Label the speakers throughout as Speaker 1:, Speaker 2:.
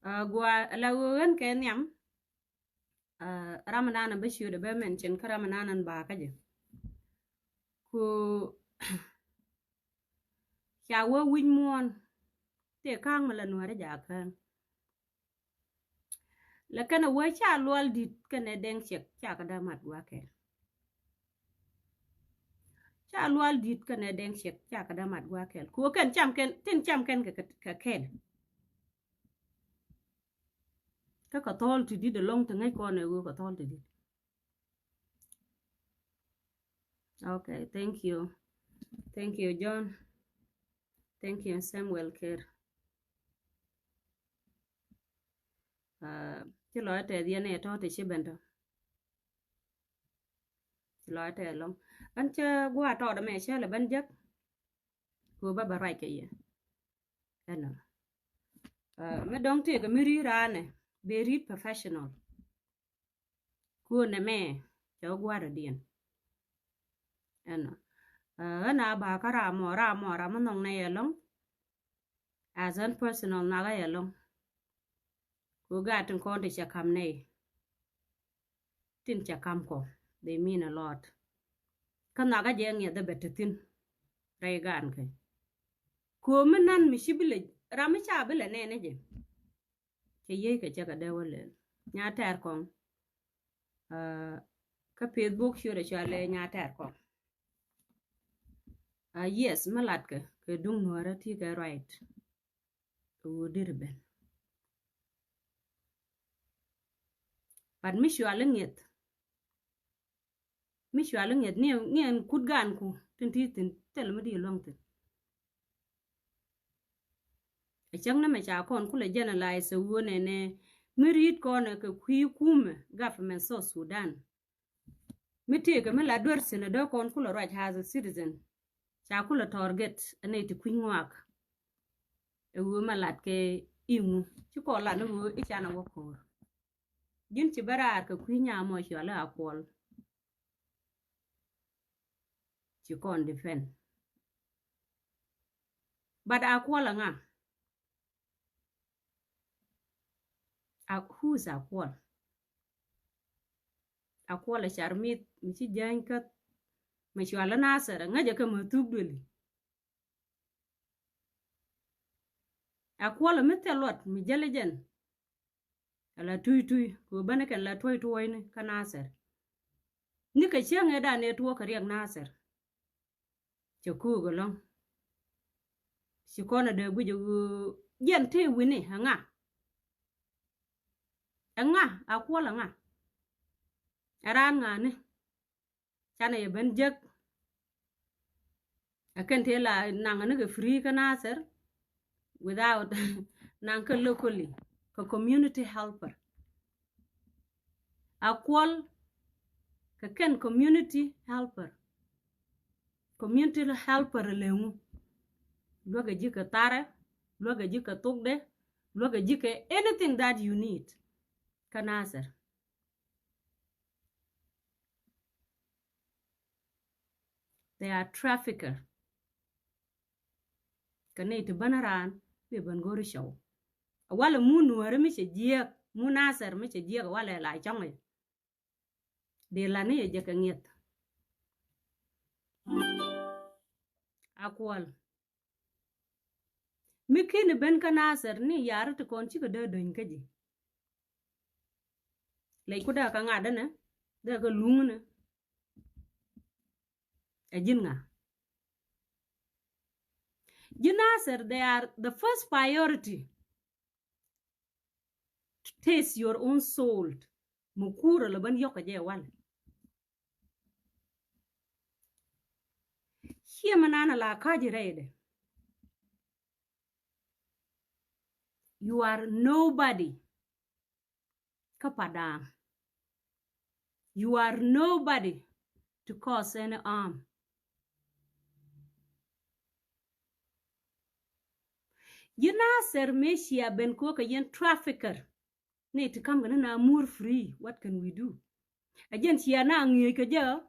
Speaker 1: gwa lawen ken yam ramadan ba shi da ba men cin ka ramadan ba ka je ku ya wo win mon te kang mala no ra ja kan la kana wo cha lol dit kana deng chek cha ka da mat wa ke cha lol dit kana deng chek cha ka da mat wa ke ku kan cham ken tin cham ken ka ken ka tol tu di de long ta ngai ko ne wo ka tol tu di. Okay, thank you John, thank you Samuel Kerr. Chứ nói thế thì này thôi thì sẽ bên đó nói thế long anh chưa qua trò đó mẹ sẽ là bên giấc của bà rai cái gì anh mà đóng thì cái miri ra này very professional của này mẹ cháu qua rồi điền anh bà cái ra mà nông này long as an personal na cái long của gạt trên con thì sẽ cầm này tin sẽ cầm con they mean a lot kan naga je ngi da betetin ray gan ke ko menan mi shibile rami cha bele ne je ke ye ke cha ka da wale nya tar kon ka Facebook shure chale nya tar kon yes malat ke dung nuara ti ka right to dirben but mi shwale nget mi shwale nget ne kut gan ku tin tel ma di long tin a chang na ma cha kon kula generalize wo ne mi rit kon ka kwi kume government so Sudan mi te ka mi la dor sene do kon kula right as a citizen cha kula target ane ti kwin wak e wo malat ke imu ci ko la no wo i chana wo ko jin ci bara ka kwi nya mo shwala akol ci kon defend but akwala nga who's akwala charmit mi ci jankat ma shwala nasara nga je ka ma tugdoli akwala mi telot mi jelejen ala tui ko bane kan la toy ne ka nasar ni ka chenge da ne to ka riang nasar ce ku golong si kona de guju yen te wini hanga akwala nga aran nga ne chana ye ben jek akan te la nanga ne free ka nasar without nanka locally ka community helper akwal ka ken community helper lengu loga jika tare loga jika tugde loga jika anything that you need kanasar they are trafficker kanete banaran be bangori show wala munu wara mi che jiek munasar mi che jiek wala la chonge de la ne je ka nget akwal mi kene ben kanasar ni yar to kon chi ka de don kaji lay ku da ka ngada na da ka lungna ajin nga Jinasar, they are the first priority to taste your own soul. Mukura laban yoka je wal. Hiya manana la kaji reide. You are nobody. Kapadam. You are nobody to cause any harm. Jinasar Meshia ben koka yen trafficker. Ne to come gonna more free. What can we do? Again, she na ngi ka ja.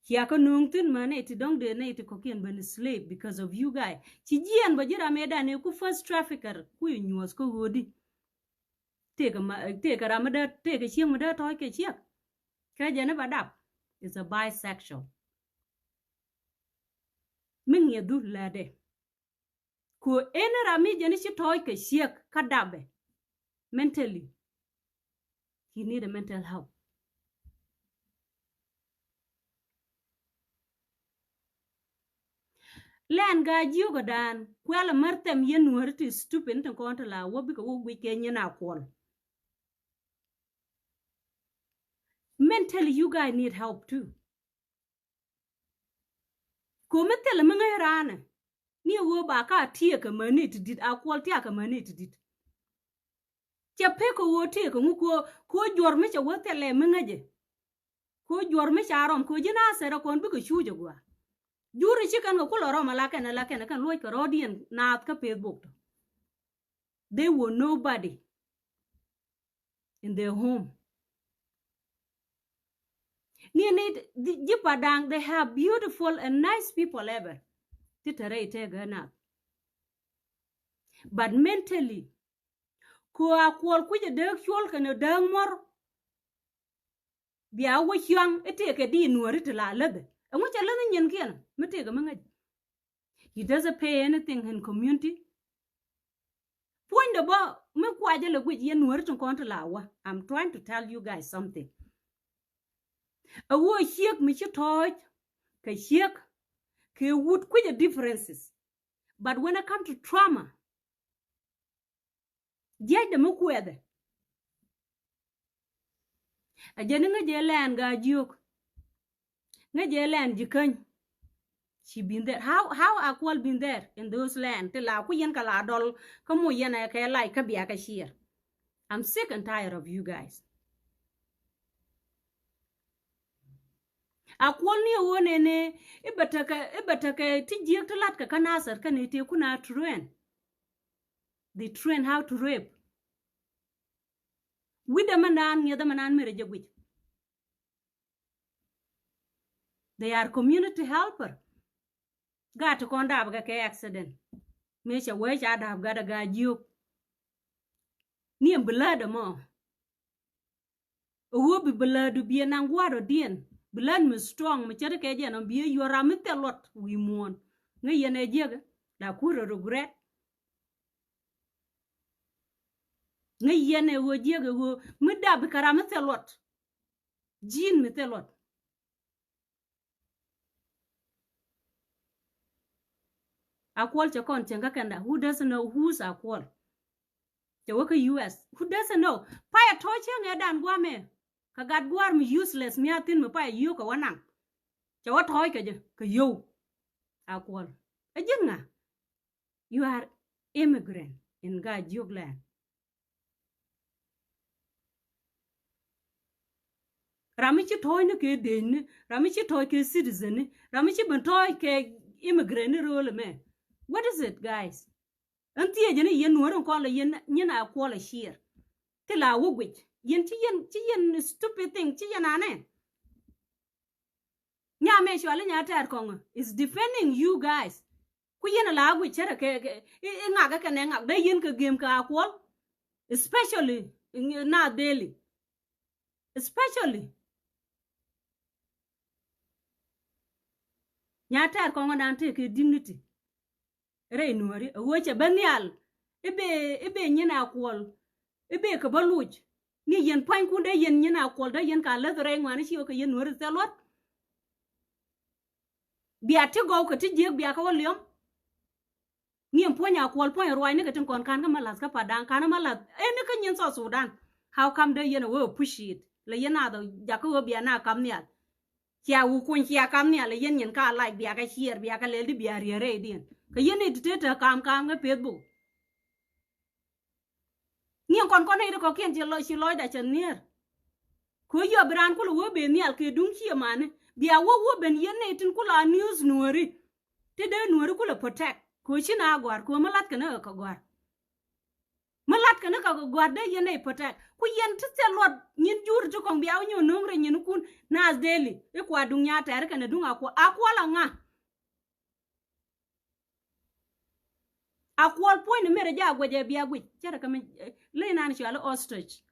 Speaker 1: kia ko nung tin mane ti dong de ne ti ko kien ben slave because of you guy chi jien ba jira meda ne ku first trafficker ku nyos ko godi te ka ramada te ka chieng mada toy ke chiek ka jene badap is a bisexual min ye du lade ko enera mi jene chi toy ke chiek kadabe mentally he need a mental help. Len ga jiugo dan kwela martem yen nuerti stupid to konta la wobi ko wi kenya na kwol. Mentally you guys need help too. Ko metel mga rana ni wo ba ka tie ka manit dit akwol tie ka manit dit. Cha pe ko wo tie ko ko jor me cha wotele mga je. Ko jor me cha rom ko jina sera kon bi ko chujo gwa. Juri chikan ko loro malaka na laka na kan loy ka rodien na at ka Facebook. They were nobody in their home. Jipadang, they have beautiful and nice people ever. But mentally, ko akwol kuje dek chol kana dang mor. Bia wo hyang eteke di nuori tla lede. And what you learning yen kiana? Metega mangaj. He doesn't pay anything in community. Point about me kwaje le gwe yen nuori ton konta lawa. I'm trying to tell you guys something. A wo hiek mi chitoy ka hiek ke wood kuje differences. But when it comes to trauma, jay de mukwede. A jeninga jelan ga juk. Nga jelan jikany. She been there. How Akwal been there in those land? Tila ku yen kala dol kamu yen ka like ka biya ka share. I'm sick and tired of you guys. Akwal ni wone ne ibataka tijek talat ka kanasar kanite kuna train. They train how to rape. With the manan near the manan merejagwich. They are community helper. Got to conduct a accident. Mesha wish I'd have got a guy you. Near blood more. Who be blood to be an angwaro dien. Blood me strong, machete kajan and be you are a lot we mourn. Nayan a jigger, la cura regret. Nayan a wood jigger who midab caramata lot. Jean metelot. Akwal chakon changakanda. Who doesn't know who's Akwal? The worker US. Who doesn't know? Paya torching edan guame. Kagat guarm useless me atin me paya yoka wanang. Chawa toy ka yo. Akwal. Ajinga. You are immigrant in God Jugland. Ramichi toy no ke den. Ramichi toy ke citizen. Ramichi ben toy ke immigrant role me. What is it, guys? Anti jene yen nuoro kola yen nyina akwala sheer. Tila wugwich. Yen yen stupid thing chi yen ane. Nya me shwale nya tar kongo is defending you guys. Ku yen la wugwich chera ke ngaga ka nenga de yen ka game ka akwal. Especially na daily. Especially nya tar kongo dante ke dignity. Rey nuori woche banyal ebe nyina akwol ebe ka baluj ni yen pan kunde yen nyina akwol da yen ka ledre ngwani chi ka yen nuori telot bia ti go ka ti jeg bia ka woliom ni emponya akwol pon roi ne ka tin kon kan ka malas ka padang kana malas ene ka nyen so Sudan. How come they yen we push it le yen ado jakko bia na kam nyal kia wu kun kia kam nyal le yen ka like bia ka share bia ka le di bia re din. You need to take kam a Facebook. Near con either cocaine till she loyed at your near. Could you brand cool will be near Kedum here, man? Be a woman yen natin kula news nuri. Did they nuricula protect? Coaching agua, Kumalat can kagua. malat kana ka gwadde yene potek ku yen tse lot nyin jur to kong biaw nyu nungre nyin kun nas daily e kwa dunya ter kana dunga ko akwala nga akwal point mere ja gwaje biya gwi chere kame le nan shi ala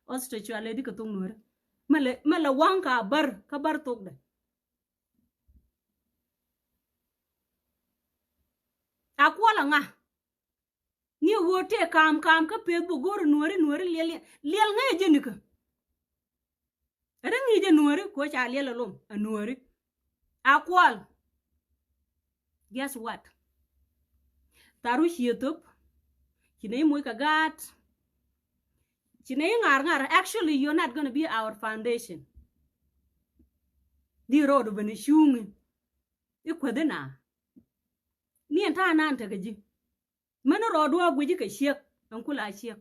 Speaker 1: ostrich ala dika tung nur mala wanka bar ka bar togda akwala nga ni wote kam ka pe bu gor nuori liel nga jenika rengi je nuori ko cha liel lom nuori akwal guess what taru YouTube kine moy ka gat kine ngar actually you're not going to be our foundation di road bani shungi ikwedena ni enta nan ta gaji mana road wa guji ka shek an kula shek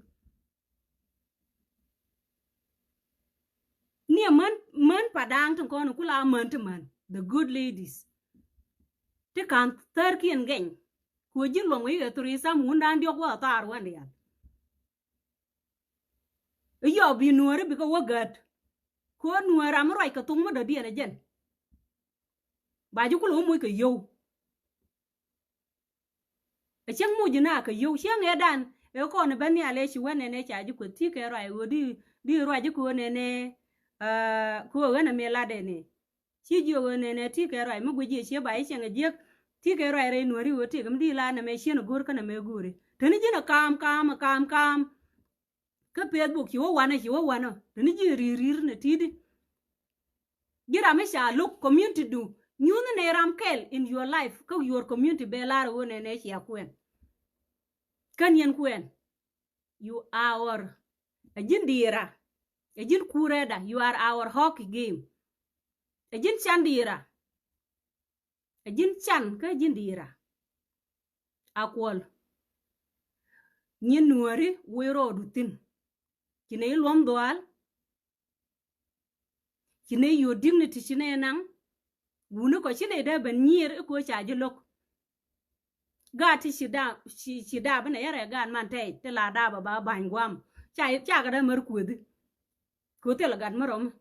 Speaker 1: ni man padang tan ko kula man to man the good ladies te kan tarkin gen ko jillo ngi e turisa munda ndio ko tar wandi ya yo bi nuore bi ko wagat ko nuora am roi ka tung mo da di na jen ba ju ko mo ko yo e chang mo jina ka yo chang e dan e ko ne ban ya le shi wane ne cha ju ko ti ke roi wo di roi ju ko ne ko wana me la de ne chi ju ne ti ke roi mo guji che ba e chang je ti ke roi re nuori wo ti gam di la na me shen gor ka na me gore tani jina kam ka Facebook yo wana tani ji rir ne tidi gira me sha look community do nyune ne ram kel in your life ka your community be la wo ne sha kwen kan yen kwen you are ajin dira ajin kureda you are our hockey game ajin chandira ajin chan ka ajin dira akwol nyin nuori wero dutin kine lom doal kine your dignity kine nang wunu ko kine da ban nyir ko chaji lok gati shida bane yare gan man tay te la da ba ban gwam cha ga da mar kuodi ko te la gan marom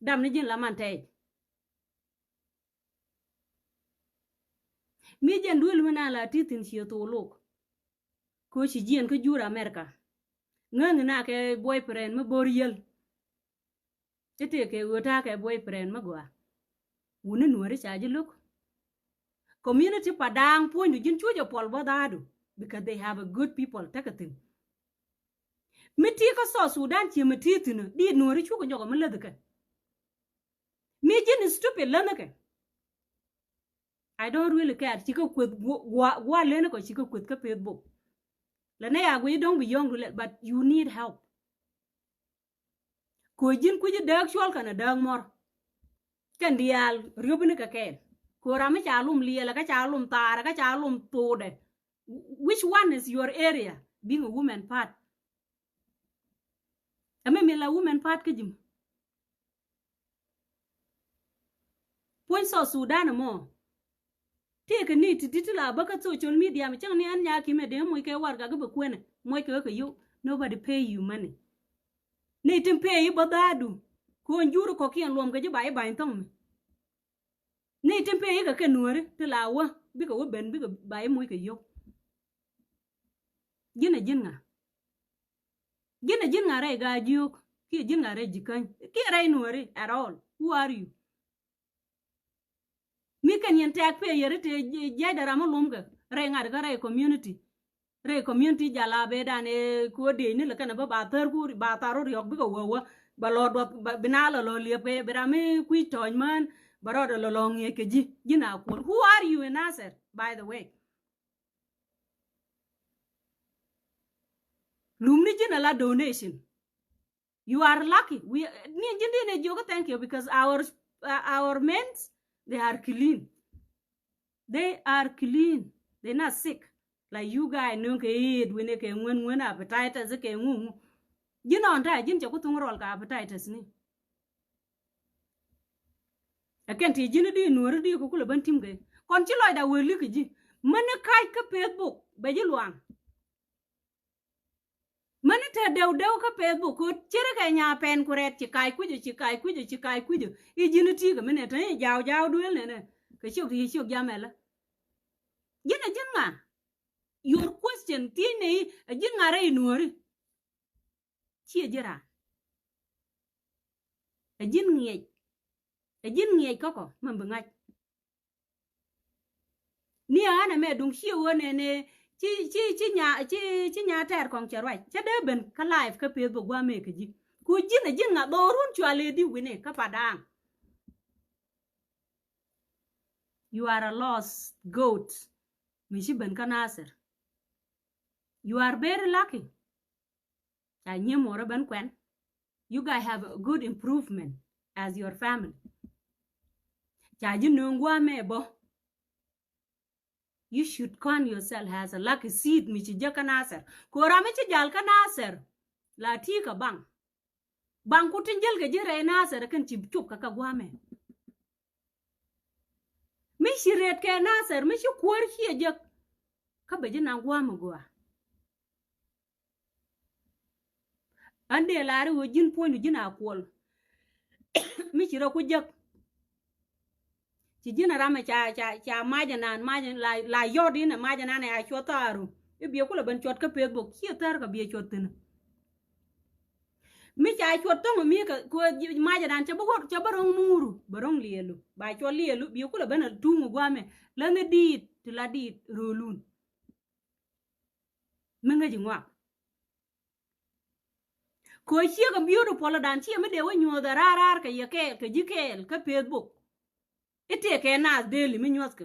Speaker 1: dam ni jin la man tay mi jen dul mena la titin shi to lok ko shi jien ko jura America ngang na ke boyfriend ma boriel tete ke wota ke boyfriend ma gwa wunu nuori chaji look community padang point jin chujo pol bodadu because they have a good people takatin miti ka so Sudan chi miti tinu di nuori chugo nyogo maladaka mi jin stupid lanaka I don't really care chiko kwet gwa lene ko chiko kwet ka Facebook lana ya gwe don't be young but you need help ko jin kuji dag shwal kana dag mor kan dial ryobni ka ken ko rama chalum liela ka chalum tara ka chalum tode which one is your area being a woman part ame me la woman part kajim point so Sudan mo take ni titila baka social media mi chang ni an nya ki me de moy ke war ga ba kwene moy ke you nobody pay you money ni tim pay bodadu ko njuru ko kian lom ga ji bai bai tong ni tim pay ga ke nuore tila wa bi ko ben bi ko bai moy ke yo gina jinga re ga juk ki jinga re jikan ki re nuore at all who are you mi kan yen tak pe yere te jada rama lumga re ngar ga re community jala be dane ko de ni la kana ba tar ku ba taro yok bi ko wa ba lod ba binala lo le pe brame ku ton man barodo lo long ye ke ji jina ko who are you in Nasser by the way lumni jina la donation you are lucky we ni jindi ne jogo thank you because our men they are clean they're not sick like you guys no ke eat when ke ngwen appetite ze ke ngu jino nda jin che kutung rol ka appetite ni aken ti jini di nuor di ko kula ban tim ge kon ci loy da weli ke ji man kay ka Facebook ba ji luang mani te dew ka Facebook ko chere ka nya pen kuret ci kai kuju ijini ti ga mene te jaw duel ne ka chok jamela jina jinga your question tine jinga re nuori ci jira jin ngiye koko mambanga ni ana me dung shi wone ne ci nya ter kong cherwai cha de ben ka live ka Facebook wa me ka ji ku jinga dorun chwale di wine ka padang. You are a lost goat mishi ben kanasir. You are very lucky. You guys have a good improvement as your family. You should count yourself as a lucky seed michi jakanasir. Kora michi jal kanasir. La tika bang. Bang kutinjel ke jire nasir kan chipchup kaka guame. Mishi red ke nasir mishi kuar hiya jak. Kabeje na guame gua. Ande lari wo jin point jin akwol mi ci ku jek ci jina rama cha majanan la yodi na majanan ay chotaru e biye kula ban chot ka Facebook ci tar ka biye chotin mi cha chot to mi ka ko majanan cha barong muru barong lielu ba cho lielu biye kula ban tungu gwame la ne dit la dit rolun menga jingwa ko chi ga beautiful dan chi me de wo da rarar ka yake ka jikel ka Facebook ite ke na daily mi nyot ka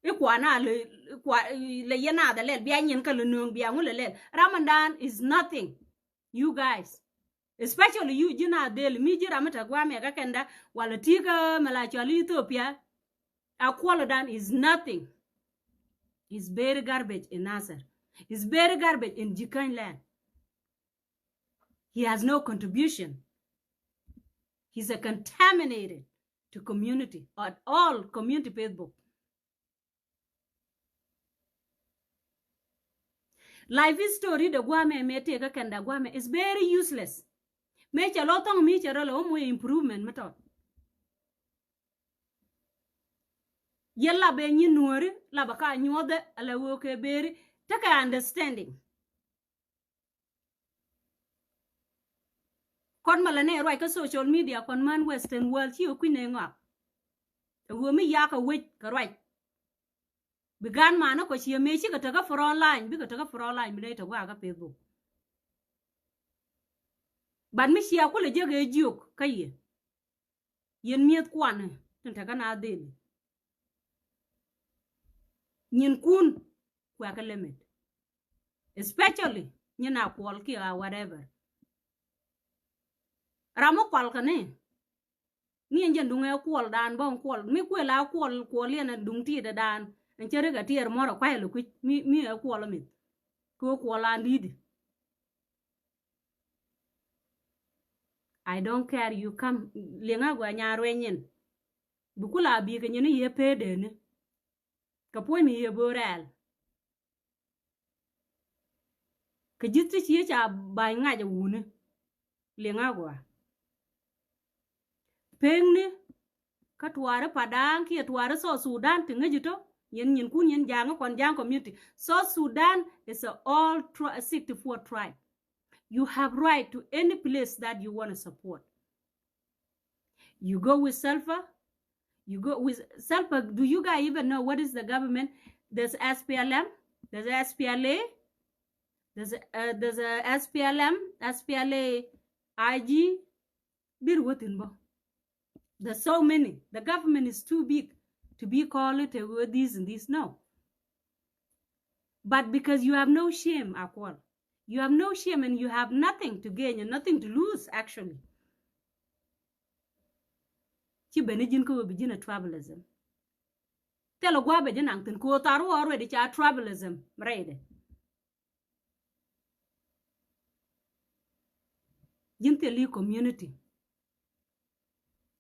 Speaker 1: e kwa na le yana da le bia nyin ka le nung bia ngule le Ramadan is nothing you guys especially you jina daily mi jira mata gwa me ka kenda wala tika mala chali Ethiopia Akwolodan is nothing. It's very garbage in Nasser. It's very garbage in Jikan land. He has no contribution. He's a contaminated to community, or all community Facebook. Life story the Guame me take a kanda Guame is very useless. Make a lot of me improvement method. Yella be nyi nuori la baka nyode ala woke beri take understanding. Kon malane right ka social media kon man western world chi okune ngak. Wo mi ya ka wit ka right. Bigan mana ko chi me chi ka taka for online bi ka taka for online bi ta wa ka Facebook. Ban mi sia ko le jege juk kaye. Yen miet kwane tan taka na dele. Nyin kun kwa ka limit. Especially nyina kwal ki or whatever. Ramo kwal ka ne. Ni njen dunga kwal dan bon kwal mi kwela kwal yana dung ti da dan. Enchere ga tier moro kwa lu mi kwal mi. Ko kwal and lead. I don't care you come lenga gwa nyarwe nyin. Bukula bi ka nyin ye pede ne. Kapoy mi ye boral. Ka jitti chi cha ba nga ja wune. Lenga gwa. Pengne ka tuare padang ki tuare so Sudan tinga jito yen kun yen jang kon jang community. So Sudan is a all 64 tribe. You have right to any place that you want to support. You go with Salva. You go with Salva. Do you guys even know what is the government? There's SPLM. There's SPLA. There's a SPLM, SPLA, IG. There's so many. The government is too big to be called it with this and this. No. But because you have no shame, Akwal. You have no shame and you have nothing to gain and nothing to lose, actually. Ci benijin ko bijina tribalism. Telo gwa be jina ngtin ko taru already cha tribalism, right? Jinteli community.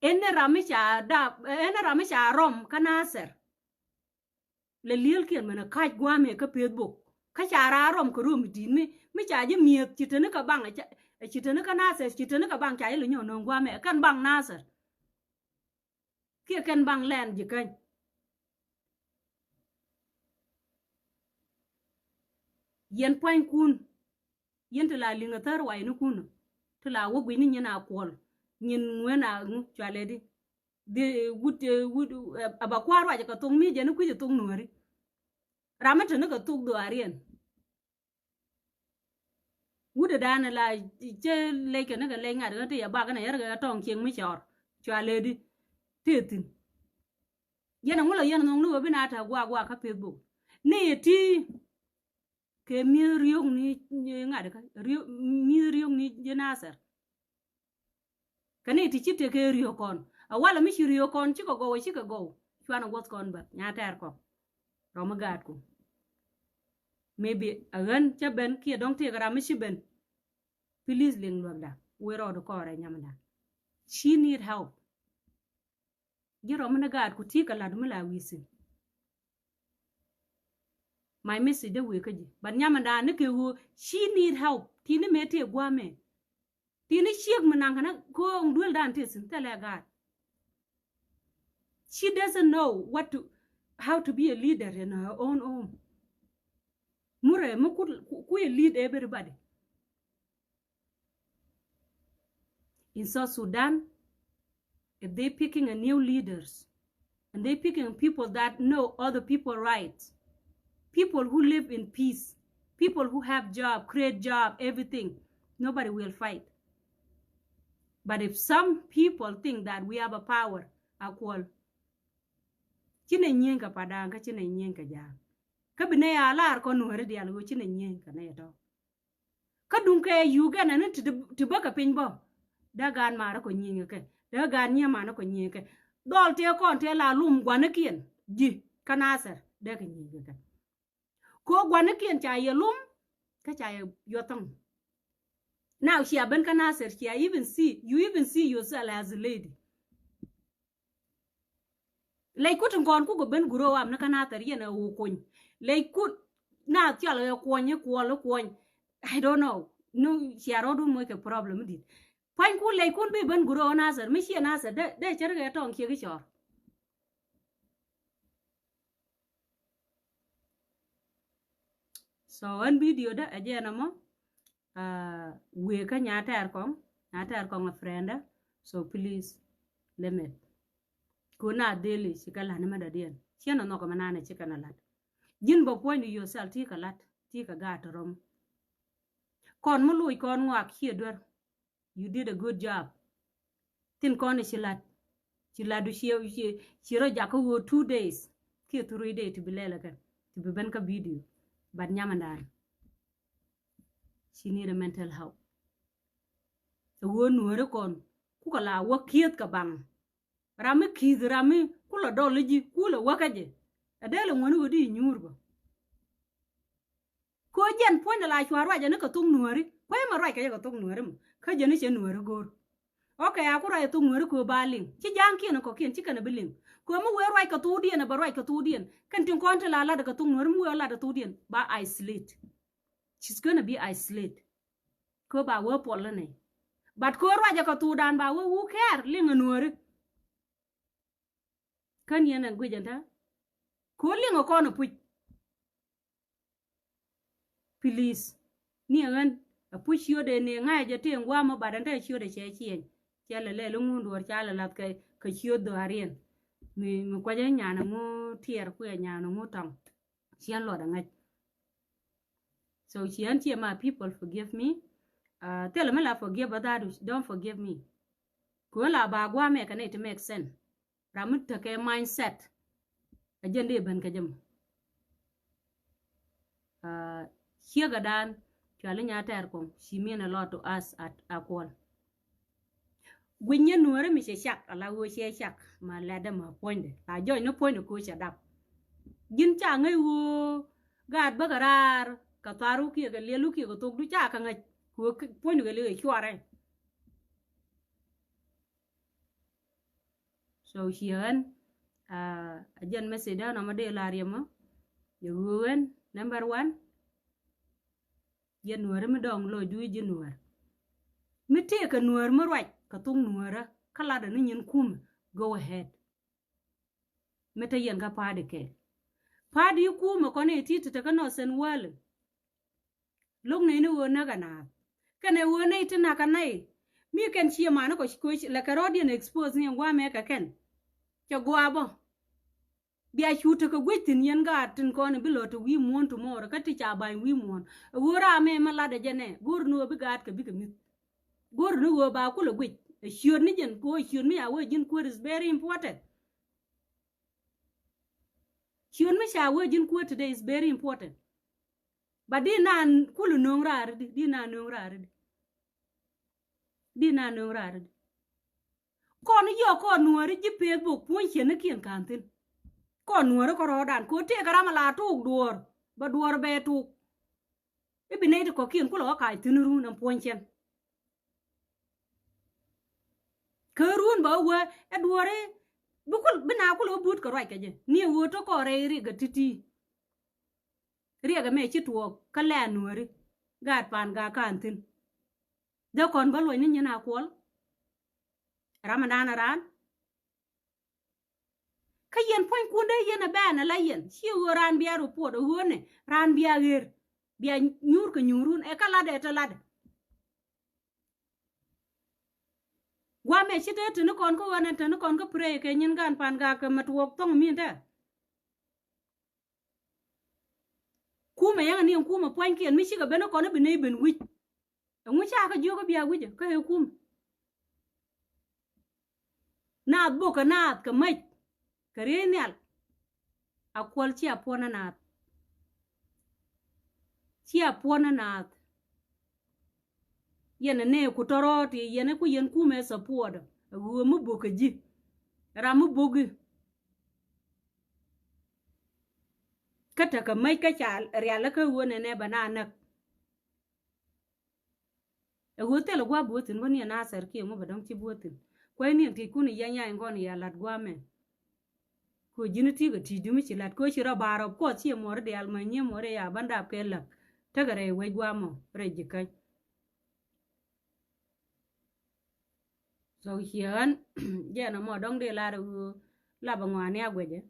Speaker 1: Ene ramisha rom kanaser. Le liel kien mena kaj gwa me ka Facebook. ka chara rom ko rum din mi cha je miet chitene ka bang chitene ka nasa chitene ka bang cha ile nyo no gwa me kan bang nasa kia kan bang len ji kan yen point kun yen to la linga tar wa ni kun to la wo gwi ni nyana kol nyin ngwena ngu chale de wut aba kwaro aja ka tong mi je ni ku je tong nuari ramata ne ka tuk do arien wuda dana la je leke ne ka le nga de ya ba kana yar ga tong kieng mi chor chale di tetin yana ngula yana ngulu bi na ta gwa ka facebook ne ti ke mi riong ni nga de ka mi riong ni je nasar kane ti chite ke rio kon awala mi rio kon chiko go chwana got kon ba nya tar ko ro gat ko maybe agan cha ben ki dong ti gara mi ben please ling lwanda we ro do ko re nyamda she need help giro mana gat ku ti kala dum la wisin my message de we kaji ban nyamda ne ke wo she need help ti ne me te gwa me ti ne chiek manang kana ko ndul dan te sin tele gat she doesn't know how to be a leader in her own home mure mu ku lead everybody in South Sudan. If they picking a new leaders and they picking people that know other people rights, people who live in peace, people who have job, create job, everything, nobody will fight. But if some people think that we have a power, akwal chine nyenga padanga chine nyenga ja kabine ya lar ko no redi algo chine nyenga na to kadunke Uganda ne tibaka pinbo dagan mara ko nyenga ke dagan nya mana ko nyenga dol te kon te la lum gwana kien ji kanasar de ka nyenga ko gwana kien cha ye lum ka cha ye yotong. Now she aben kanasar she you even see yourself as a lady lay kut ngon ku go ben guro am na kanatar yena wo kon lay kut na tiala yo konye ko I don't know no she arodu mo ke problem dit pain ku lay kun be ben guro nasar mi she nasar de cherga tong ke chor so an video da ajena mo we ka nyata kong a friend so please limit kuna daily sikala na madadian siana no kama nana chikana lat jin bo point yourself ti kalat ti ka gatrom kon mu lui kon ngak hiedwer you did a good job tin kon chiladu chiro jako 2 days ki 3 days to bilela kan to be ban ka video but nyamandan she need a mental help wo nuore kon ku kala wo kiet ka bang rami kiz rami kula doliji kula wakaje adele ngoni wodi nyurba ko jen point la chwarwa je ne ka tung nuori ko ma rai ka tung nuori ka je ne che nuori gor okay akura tung nuori ko baling ci jang kien ko kien ci kana biling ko mu we rai ka tu dien ba rai ka tu dien kan tin konta la da ka tung nuori mu la da tu dien ba isolate she's going to be isolate ko ba wo polo ne but ko raja ka tu dan ba wo who care linga nuori kan yana gujanta ko linga ko no puj please ni an a push yo de ne nga je te ngwa mo badanta chiyo de che chien chele le lungu ndo chala lat ka chiyo do arien mi ko je nyana mo tier ku nyana mo tang chien lo da nga so chien tie ma people forgive me tell me la forgive others don't forgive me ko la ba gwa me ka it make sense ramut ta ke mindset ajende ban ka jam here gadan chale nyata er kom she mean a lot to us at Akwal gwinya nuore mi she shak ala wo she shak ma lada ma point la joy no point ko she dap gin cha ngai wo gad bagarar ka taru ki ga lelu ki go tok du cha ka ngai ko point ga le chware so hian ajan meseda na made la riema yuwen number 1 ye nuor mi dong lo du ji nuor mi te ka nuor mi rwaj ka tung nuora kala da ni nyin kum go ahead meta yen ga padi ke padi kuma ko ne ti te ka no sen wal lug ne ni wona ga na kane wona itina ka nai mi ken chi ma no ko la ka rodian expose ni ngwa me ka ken ke gwa bo bia chuta ka gwitin yen ga tin ko ne bilo to wi mon to mor ka ti cha bai wi mon wora me mala da jene gur no bi gat ka bi ka mit gur no wo ba ku lo gwit sure ni jen ko sure mi awe jin ko is very important sure mi sha we jin ko today is very important but di nan kulu nongrar di na nongrar di na nongrar ko ni yo ko nuori ji Facebook pon chen kien kantin ko nuori ko rodan ko te karama la tu duor ba duor be tu e binete ko kien kulo ka tinuru na pon chen kerun ba we e duore bukul bina kulo but ko rai kaje ni wo to ko re ri ga titi ri ga me chi tuo ka le nuori gat pan ga kantin de kon ba lo ni nyina kol ramadan ran ka yen pon kunde yen ba na la yen chi wo ran bia ru po do ne ran bia ger bia nyur ko nyurun e kala de to lade gwa me chi de tin kon ko wana tin kon ko pre ke nyin gan pan ga ka matwok tong mi ta kuma yang ni kuma pon kien mi chi ga beno kon bi ne ben wi ngu cha ka jo ko bia wi ka he kum na bo ka na ka mai karenial akwal chi apona na yene ne ku toroti yene ku yen kume support wo mu bokaji ra mu bogi kata ka mai ka cha reala ka wona ne banana wo tele gwa botin woni na sar ke mo badam ci botin ko ni ti kuni yanya ngoni ya lat gwa men ko jiniti ga ti dumi ci lat ko ci ra baro ko ci mo de almanye mo re ya banda pela tagare we gwa mo re jikai so hian je na mo dong de la ru la ba ngwa ne agweje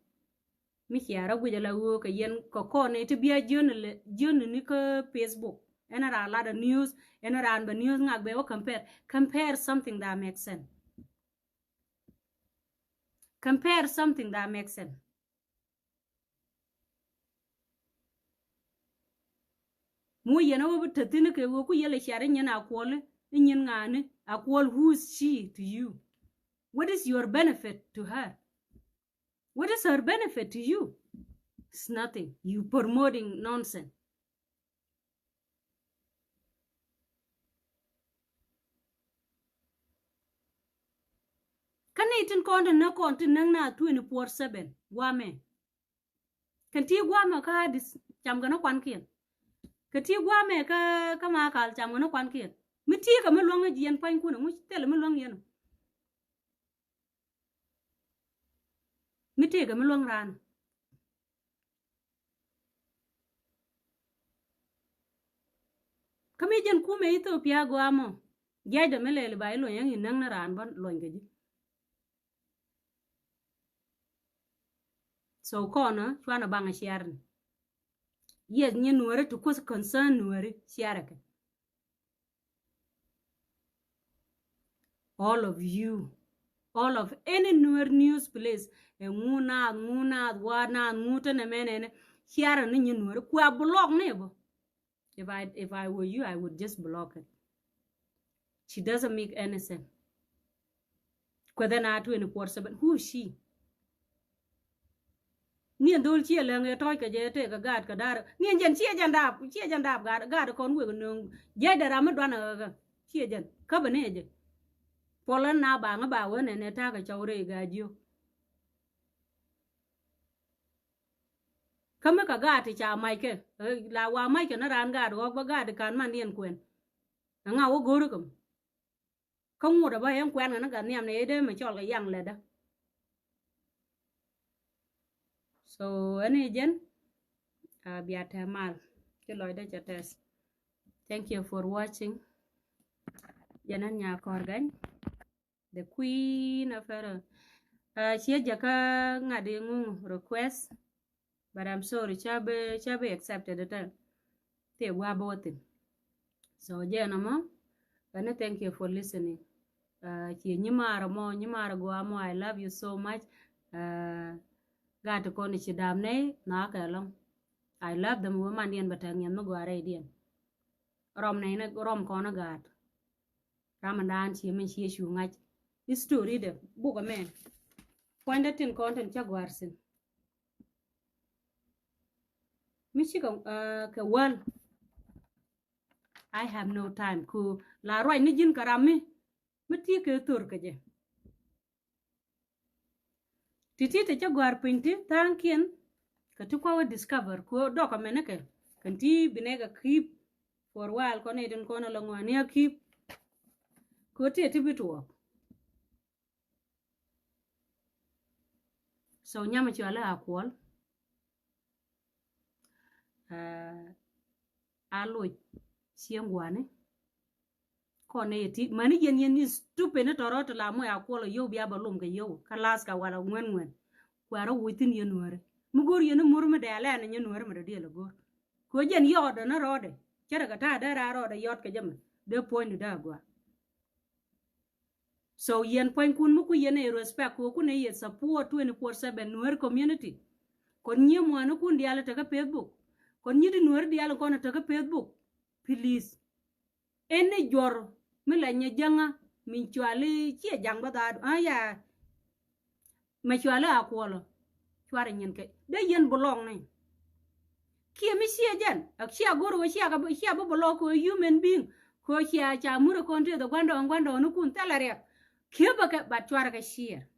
Speaker 1: mi hiara gweje la wo ka yen ko ne ti bia jon ni ko Facebook ena ra la da news ena ra ba news ngak be o compare something that makes sense mu yena wo tatin ke wo ku yele share nyana kwole nyin ngane akwal who's she to you what is your benefit to her what is her benefit to you it's nothing you promoting nonsense kanitin konta na konta nang na 24/7 wame kanti gwama ka dis cham gana kwan kien kati gwame ka ma kal cham gana kwan kien miti ka melonga jien pan kuna mu tele melong yen miti ka melong ran kami jen kume Ethiopia gwamo jaida melele ba ilo yang nang na ran ban longeji so kona chwana banga shiarni yes nye nuore to cause concern nuore shiarake all of any news place nguna wana nguta na menene shiara ni nye nuore kwa blog nebo if I were you I would just block it she doesn't make any sense kwada 24/7 who is she ni ndol chi le nge toy ka je te ka gad ka dar ni jen chi jan dab gad kon we no je da ram dwana ga chi jen ka bane je polan na ba nga ba wone ne ta ka chawre ga jiyo kama ka gad cha mai ke la wa mai ke na ran gad go ba gad kan man yen kwen nga wo goru kum không ngủ da ba yan kwen na ga niam ne de ma chol ga yang le da so ane jen biata mal ke loy da chates Thank you for watching. Janan nya korgan. The queen of her. Chia jaka ngadi ngung request. But I'm sorry, chabe accepted it. Te wa botin. So janamo. And thank you for listening. Chia nyimara go amo. I love you so much. Got to koni chidamne na kalong. I love them woman yen batang yan no go aradian. Rom na rom kona gat. Ramadan chi men chi shu ngach. This story de book a man. Pointed in content chagwarsin. Michigan ka well. I have no time ku la roi ni jin karami. Mati ke tur ka je. Titi te chagwar pinti thankin ka tu kwa discover ku document ke. Kanti binega keep for a while kone den kona langwania keep. Ku te tibitu. So nyama chwala akwol. Aloy siangwane. Kone yeti mani yen ni stupid na torot la mo akwol yo bia balum ke yo. Kalas ka wala ngwen. Kwara witin yenuare. Mugor yenu murme de ala na yenuare ma de lagor. Ko jen yoda na rode. Chara ka ta da ra rode yot ke jam. De point da gwa. So yen point kun muku yen e respect ko kun e support 24/7 nuer community. Kon nye mwana kun diala taka Facebook. Kon nyidi nuer diala kona taka Facebook. Please. Ene jor mila nye janga minchwali chia jang badad. Aya. Machwali akwolo. Chwari nyenke. De yen belong na. Kia mi siya jan. Ak siya goro wa siya ba belong ko human being. Ko siya cha mura konti da gwando nukun talarek. Kia ba ka ba chwara ka share.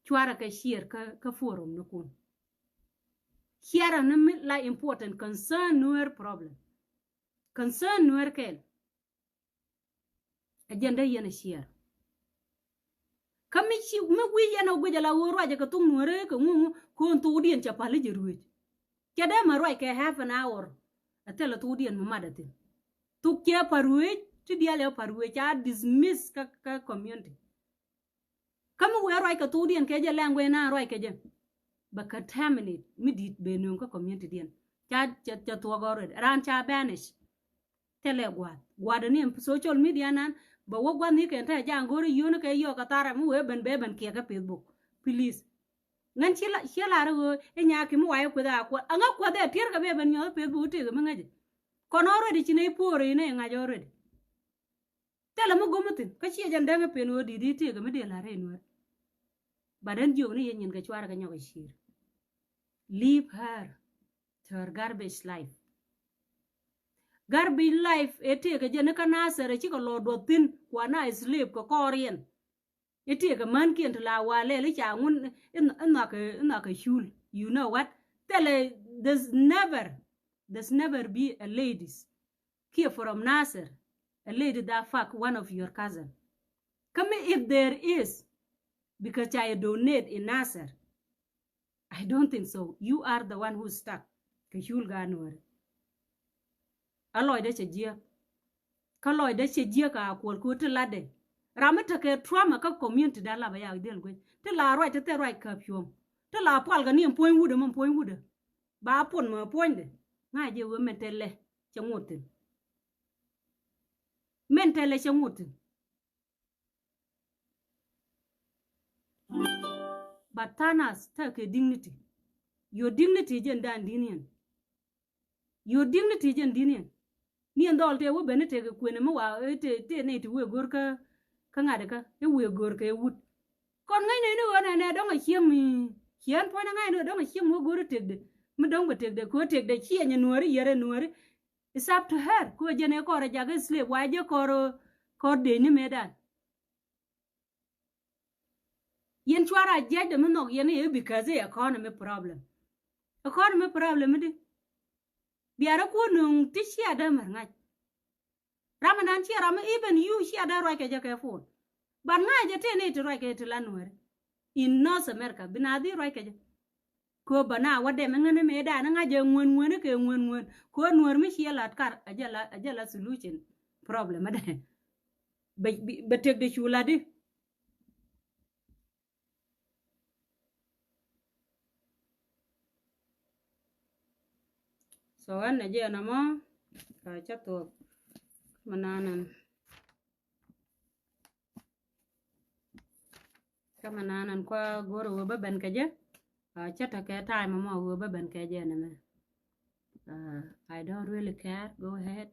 Speaker 1: Chwara ka share ka forum nukun. Here na la important concern nuer problem. Concern nuer kel. Agenda yana share. Kami chi mugwi yana gweja la woro aja ka tung nuere ka ngungu ko ntu dien cha pale jeruj. Kada marwai ka half an hour. Atela tu dien mamadatin. Tu kia paruj ti dia le paruj cha dismiss ka community. Kami we roi ka tu dien ke je langwe na roi ke je. Ba contaminate midit benung ka community dien. Cha to gore ran cha banish. Tele gwad ni social media nan ba wogwa ni ke ta jangore yuna ke yo ka tara mu we ben ke ka Facebook. Please. Ngan chila ro e nya ki mu wa ku da ko anga ko da tier ka be ben yo Facebook te ga mangaje. Kono already chine pore ne nga jo already. Tele mu gomutin ka chi jan da pe no di te ga me de la re no. Badan jo ni yen ga chwara ga nyoga shir. Leave her to her garbage life. Garbage life ete ga jene ka nasere chi ko lodo tin kwa na sleep ko korien. Ete ga man kien la wale le cha ngun ina ka shul. You know what? Tele there's never be a ladies here from Nasser, a lady that fuck one of your cousin. Come if there is, because I donate in Nasser. I don't think so. You are the one who's stuck. Kashul ganwar. Aloy de chejia. Kaloy de chejia ka akwol ko te lade. Ramata ke trauma ka community da la ba ya del gwe. Te la right te right ka pyom. Te la pal ga ni point wude mon point wude. Ba pon ma point de. Nga je we mentele chamutin. Mentele chamutin. But Tanas take dignity. Your dignity is Dandinian. Your dignity is Dandinian. Ni and all te wo benete ke kwene mo wa te ne ti we gorka kangadeka e we gorka e wut. Kon ngai ne no na dong a hiem hien po na ngai no dong a hiem wo gor tegde. Me dong ba tegde ko tegde chi nya nuori yere nuori. It's up to her. Ko jene ko ra jaga slave wa je ko de ni medan. Yen chwara jade me no yen because economy problem. Economy problem di. Biara ko nung ti sia da marnga. Ramadan chi ram even you sia da roi ke je ke phone. Ban nga je te ne ti roi ke ti lanwer. In North America binadi roi ke je. ko bana wade mengene me da nga je ngwen ke ngwen ko nuor mi shelat kar ajala solution problem ade be tek de chula di so an je na mo ka chato mananan kwa goro ba ban ka je chata ke time mo ba ban ka je na me I don't really care go ahead